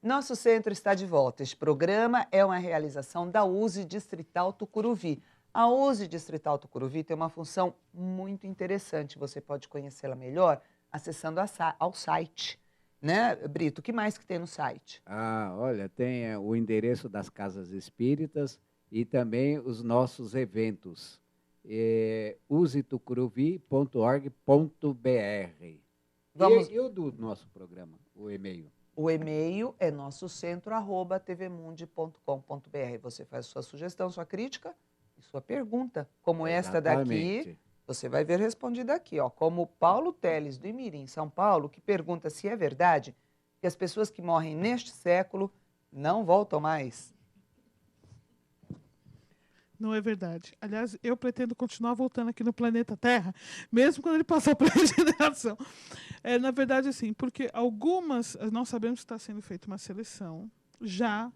Nosso centro está de volta. Este programa é uma realização da USE Distrital Tucuruvi. A USE Distrital Tucuruvi tem uma função muito interessante. Você pode conhecê-la melhor acessando ao site. Né, Brito? O que mais que tem no site? Olha, tem o endereço das casas espíritas e também os nossos eventos. usetucuruvi.org.br. E o do nosso programa, o e-mail? O e-mail é nossocentro@tvmundi.com.br. Você faz sua sugestão, sua crítica e sua pergunta. Como esta daqui, você vai ver respondida aqui, ó. Como o Paulo Teles, do Imirim, São Paulo, que pergunta se é verdade que as pessoas que morrem neste século não voltam mais. Não é verdade. Aliás, eu pretendo continuar voltando aqui no planeta Terra, mesmo quando ele passar por regeneração. Na verdade, assim, porque nós sabemos que está sendo feita uma seleção, já,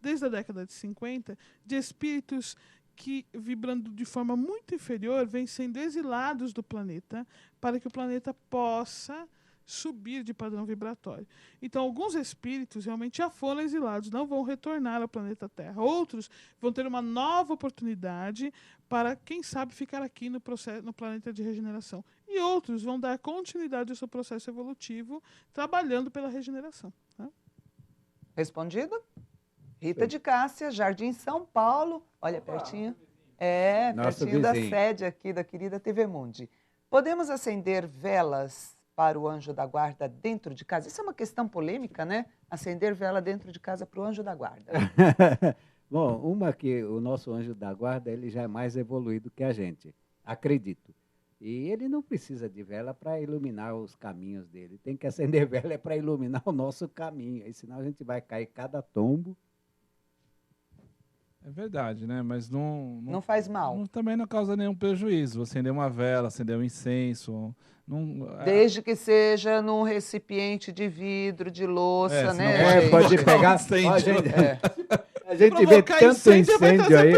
desde a década de 50, de espíritos que, vibrando de forma muito inferior, vêm sendo exilados do planeta, para que o planeta possa subir de padrão vibratório. Então, alguns espíritos realmente já foram exilados, não vão retornar ao planeta Terra. Outros vão ter uma nova oportunidade para, quem sabe, ficar aqui no planeta de regeneração. E outros vão dar continuidade ao seu processo evolutivo, trabalhando pela regeneração. Tá? Respondido? Rita de Cássia, Jardim São Paulo. Olha, pertinho. Pertinho da sede aqui da querida TV Mundi. Podemos acender velas para o anjo da guarda dentro de casa? Isso é uma questão polêmica, né? Acender vela dentro de casa para o anjo da guarda. Bom, uma que o nosso anjo da guarda ele já é mais evoluído que a gente, acredito. E ele não precisa de vela para iluminar os caminhos dele. Tem que acender vela para iluminar o nosso caminho. Aí, senão a gente vai cair cada tombo. É verdade, né? Mas não faz mal. Também não causa nenhum prejuízo. Acender uma vela, acender um incenso. Desde que seja num recipiente de vidro, de louça, né? Pode pegar. A gente vê tanto incêndio aí.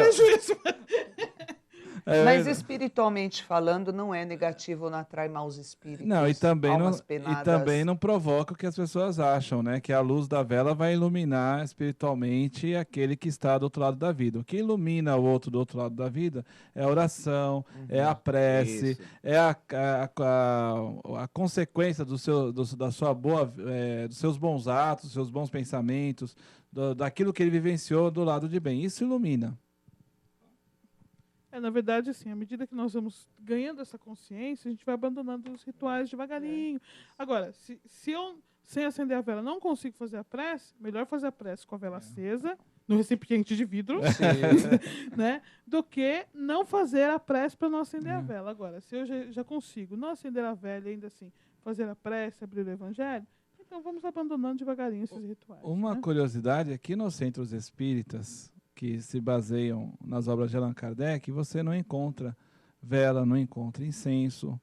Mas espiritualmente falando, não é negativo, não atrai maus espíritos. Não, e também não provoca o que as pessoas acham, né? Que a luz da vela vai iluminar espiritualmente aquele que está do outro lado da vida. O que ilumina o outro do outro lado da vida é a oração, é a prece, é a consequência dos seus bons atos, dos seus bons pensamentos, daquilo que ele vivenciou do lado de bem. Isso ilumina. Na verdade, assim, à medida que nós vamos ganhando essa consciência, a gente vai abandonando os rituais devagarinho. Agora, se eu, sem acender a vela, não consigo fazer a prece, melhor fazer a prece com a vela acesa, no recipiente de vidro, né, do que não fazer a prece para não acender a vela. Agora, se eu já consigo não acender a vela e ainda assim fazer a prece, abrir o evangelho, então vamos abandonando devagarinho esses rituais. Uma curiosidade é que nos centros espíritas, que se baseiam nas obras de Allan Kardec, você não encontra vela, não encontra incenso,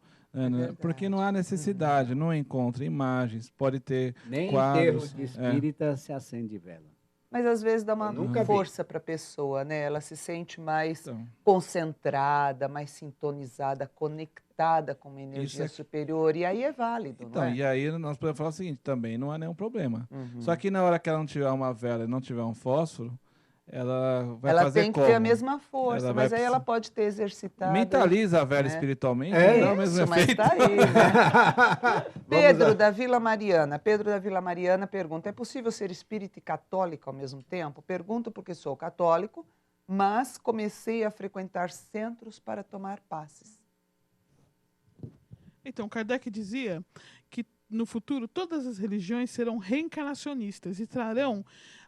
porque não há necessidade, não encontra imagens, pode ter nem quadros. Nem em termos de espírita se acende vela. Mas às vezes dá uma força para a pessoa, né? Ela se sente mais concentrada, mais sintonizada, conectada com uma energia superior, e aí é válido, então, não é? E aí nós podemos falar o seguinte, também não há nenhum problema. Só que na hora que ela não tiver uma vela e não tiver um fósforo, ela vai fazer tem que ter a mesma força, mas aí ela pode ter exercitado. Mentaliza a vela espiritualmente, dá o mesmo mas efeito. Tá aí, né? Pedro da Vila Mariana pergunta, é possível ser espírita e católico ao mesmo tempo? Pergunto porque sou católico, mas comecei a frequentar centros para tomar passes. Então, Kardec dizia que no futuro todas as religiões serão reencarnacionistas e trarão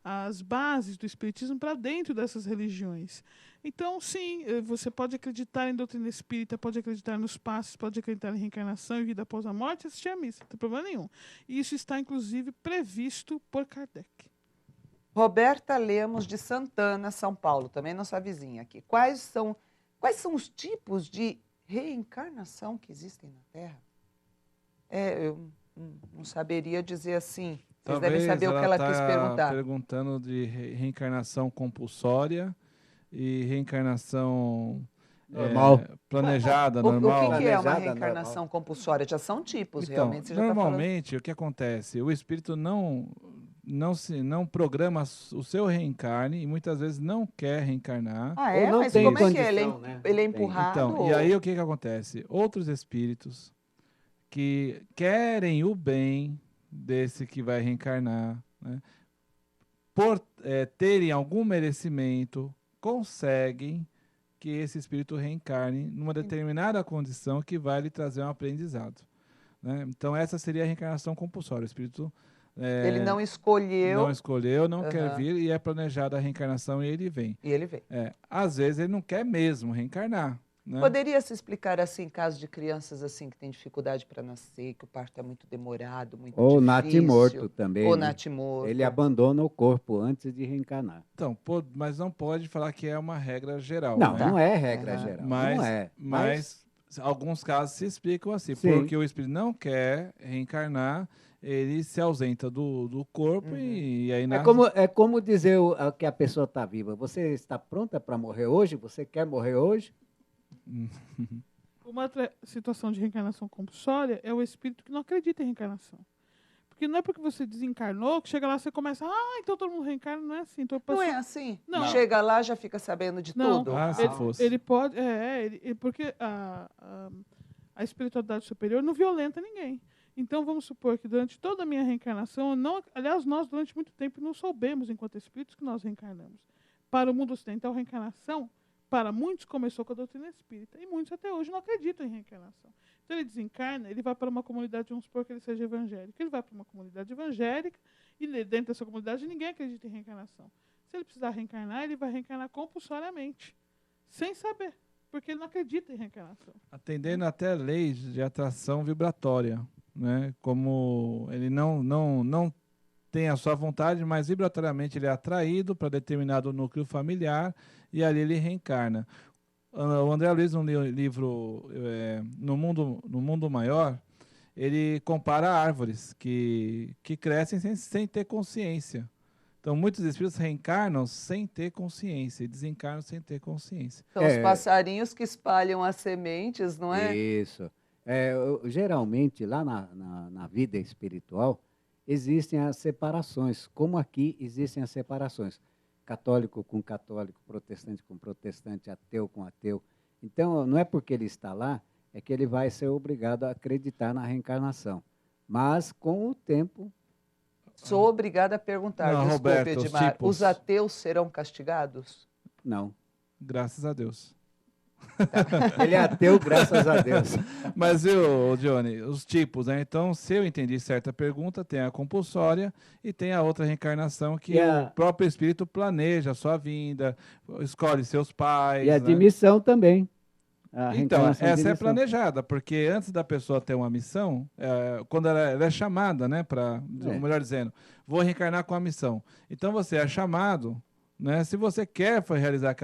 as bases do espiritismo para dentro dessas religiões. Então, sim, você pode acreditar em doutrina espírita, pode acreditar nos passes, pode acreditar em reencarnação e vida após a morte e assistir à missa, não tem problema nenhum. E isso está, inclusive, previsto por Kardec. Roberta Lemos, de Santana, São Paulo, também nossa vizinha aqui. Quais são os tipos de reencarnação que existem na Terra? Eu não saberia dizer assim. Vocês devem saber o que ela quis perguntar. Perguntando de reencarnação compulsória e reencarnação normal. Planejada, normal. O que é uma reencarnação compulsória? Já são tipos, então, realmente. Você normalmente, o que acontece? O espírito não não programa o seu reencarne e muitas vezes não quer reencarnar. Ah, é? Mas como é que é? Ele é empurrado? Então, e aí o que acontece? Outros espíritos que querem o bem desse que vai reencarnar, né, por terem algum merecimento, conseguem que esse espírito reencarne numa determinada condição que vai lhe trazer um aprendizado. Né? Então, essa seria a reencarnação compulsória. O espírito ele não escolheu. Não escolheu, não quer vir, e é planejada a reencarnação e ele vem. E ele vem. Às vezes ele não quer mesmo reencarnar. Né? Poderia se explicar assim, caso de crianças assim que têm dificuldade para nascer, que o parto é muito demorado, muito difícil. Ou natimorto também. Ou né? natimorto. Ele abandona o corpo antes de reencarnar. Então, mas não pode falar que é uma regra geral. Não, né? não é regra geral. Mas, não é. Mas alguns casos se explicam assim, Sim. porque o espírito não quer reencarnar, ele se ausenta do corpo e aí nasce... É como dizer que a pessoa está viva. Você está pronta para morrer hoje? Você quer morrer hoje? Uma outra situação de reencarnação compulsória é o espírito que não acredita em reencarnação. Porque não é porque você desencarnou que chega lá e você começa, então todo mundo reencarna, não é assim. Então, não é assim? Não. Chega lá já fica sabendo de tudo? Se fosse. Ele pode, porque a espiritualidade superior não violenta ninguém. Então, vamos supor que durante toda a minha reencarnação, aliás, nós durante muito tempo não soubemos, enquanto espíritos, que nós reencarnamos. Para o mundo ocidental, a reencarnação, para muitos, começou com a doutrina espírita. E muitos até hoje não acreditam em reencarnação. Então, ele desencarna, ele vai para uma comunidade, vamos supor que ele seja evangélico. Ele vai para uma comunidade evangélica e dentro dessa comunidade ninguém acredita em reencarnação. Se ele precisar reencarnar, ele vai reencarnar compulsoriamente, sem saber, porque ele não acredita em reencarnação. Atendendo até leis de atração vibratória, né? Como ele não tem a sua vontade, mas vibratoriamente ele é atraído para determinado núcleo familiar e ali ele reencarna. O André Luiz, no livro no Mundo Maior, ele compara árvores que crescem sem ter consciência. Então, muitos espíritos reencarnam sem ter consciência e desencarnam sem ter consciência. São os passarinhos que espalham as sementes, não é? Isso. Geralmente, lá na vida espiritual, existem as separações, como aqui existem as separações. Católico com católico, protestante com protestante, ateu com ateu. Então, não é porque ele está lá, é que ele vai ser obrigado a acreditar na reencarnação. Mas, com o tempo... Sou obrigada a perguntar, não, desculpe, Roberto, Edmar, os ateus serão castigados? Não. Graças a Deus. Ele é ateu, graças a Deus. Mas, viu, Johnny, os tipos, né? Então, se eu entendi certa pergunta, tem a compulsória e tem a outra reencarnação que o próprio espírito planeja a sua vinda, escolhe seus pais. E a admissão também. Então, essa é planejada, porque antes da pessoa ter uma missão, quando ela é chamada, né, melhor dizendo, vou reencarnar com a missão. Então, você é chamado, né, se você quer realizar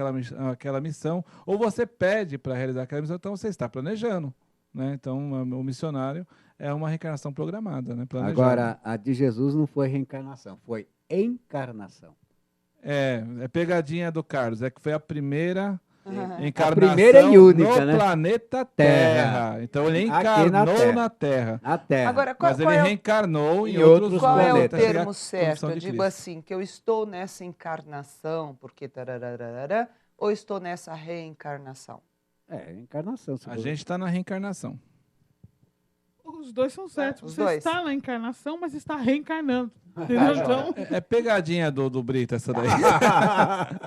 aquela missão, ou você pede para realizar aquela missão, então você está planejando. Né? Então, o missionário é uma reencarnação programada. Né, planejada. Agora, a de Jesus não foi reencarnação, foi encarnação. É pegadinha do Carlos, que foi a primeira... Encarnação a primeira e única, no né? planeta Terra. Então ele encarnou na Terra. Na Terra. Agora, mas ele reencarnou em outros qual planetas. Qual é o termo certo? Eu digo assim, que eu estou nessa encarnação, porque tararara, ou estou nessa reencarnação? Encarnação. A gente está na reencarnação. Os dois são certos. Os Você dois. está na encarnação, mas está reencarnando. Então... É pegadinha do Brito essa daí.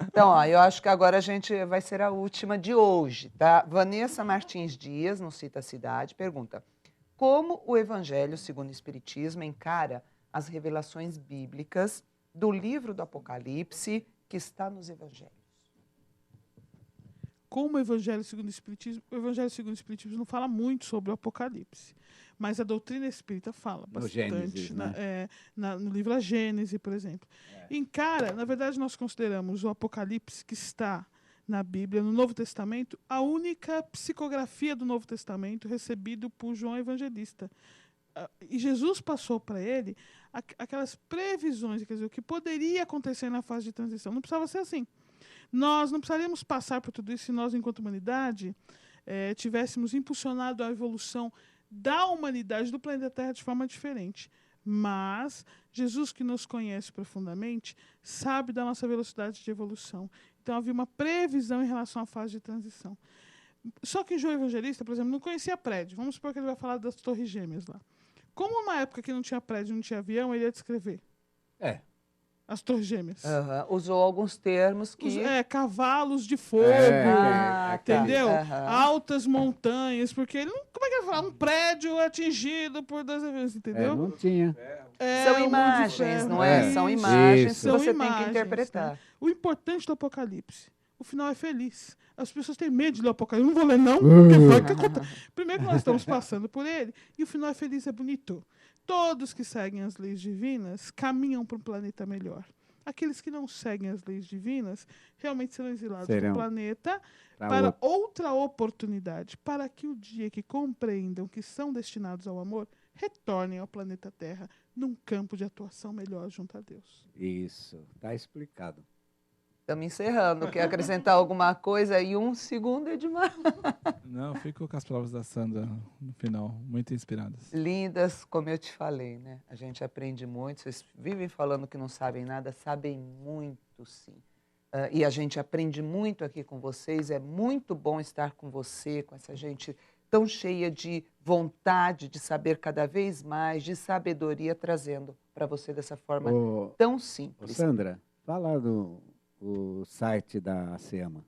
Então, eu acho que agora vai ser a última de hoje, tá? Vanessa Martins Dias, não cita a cidade, pergunta: como o Evangelho, segundo o Espiritismo, encara as revelações bíblicas do livro do Apocalipse que está nos Evangelhos? Como o Evangelho segundo o Espiritismo não fala muito sobre o Apocalipse, mas a doutrina espírita fala bastante. Gênesis, né? No livro A Gênese, por exemplo. Encara, na verdade, nós consideramos o Apocalipse que está na Bíblia, no Novo Testamento, a única psicografia do Novo Testamento recebido por João Evangelista. E Jesus passou para ele aquelas previsões, quer dizer, o que poderia acontecer na fase de transição. Não precisava ser assim. Nós não precisaríamos passar por tudo isso se nós, enquanto humanidade, tivéssemos impulsionado a evolução da humanidade do planeta Terra de forma diferente. Mas Jesus, que nos conhece profundamente, sabe da nossa velocidade de evolução. Então, havia uma previsão em relação à fase de transição. Só que João Evangelista, por exemplo, não conhecia prédio. Vamos supor que ele vai falar das Torres Gêmeas lá. Como uma época que não tinha prédio, não tinha avião, ele ia descrever. As Torres Gêmeas. Usou alguns termos que... cavalos de fogo, entendeu? Altas montanhas, porque ele não... Como é que ele vai falar? Um prédio atingido por 2 aviões, entendeu? Não tinha. São imagens, não é? São imagens que você tem que interpretar. Né? O importante do Apocalipse, o final é feliz. As pessoas têm medo de ler o Apocalipse. Não vou ler, não, porque vai que acontece. Primeiro que nós estamos passando por ele, e o final é feliz, é bonito. Todos que seguem as leis divinas caminham para um planeta melhor. Aqueles que não seguem as leis divinas realmente serão exilados do planeta para outra oportunidade, para que o dia que compreendam que são destinados ao amor, retornem ao planeta Terra num campo de atuação melhor junto a Deus. Isso, está explicado. Estamos encerrando. Quer acrescentar alguma coisa? E 1 segundo, Edmar? Não, fico com as palavras da Sandra no final, muito inspiradas. Lindas, como eu te falei, né? A gente aprende muito. Vocês vivem falando que não sabem nada, sabem muito, sim. E a gente aprende muito aqui com vocês. É muito bom estar com você, com essa gente tão cheia de vontade de saber cada vez mais, de sabedoria, trazendo para você dessa forma tão simples. Sandra, fala o site da SEAMA.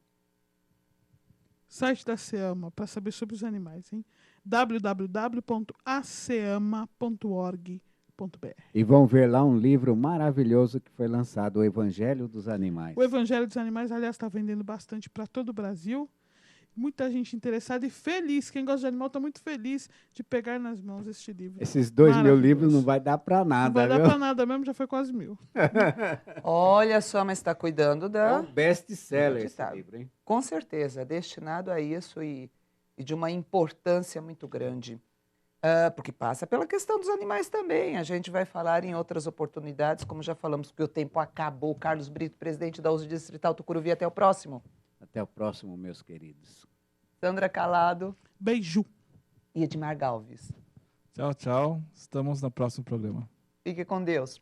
Site da SEAMA, para saber sobre os animais, hein? www.aceama.org.br. E vão ver lá um livro maravilhoso que foi lançado, O Evangelho dos Animais. O Evangelho dos Animais, aliás, está vendendo bastante para todo o Brasil. Muita gente interessada e feliz. Quem gosta de animal está muito feliz de pegar nas mãos este livro. Esses 2.000 livros não vai dar para nada. Não vai dar para nada mesmo, já foi quase 1.000. Olha só, mas está cuidando da... É um best-seller esse livro, hein? Com certeza, destinado a isso e de uma importância muito grande. Porque passa pela questão dos animais também. A gente vai falar em outras oportunidades, como já falamos, porque o tempo acabou. Carlos Brito, presidente da USE Distrital Tucuruvi. Até o próximo. Até o próximo, meus queridos. Sandra Calado. Beijo. E Edmar Galves. Tchau, tchau. Estamos no próximo programa. Fique com Deus.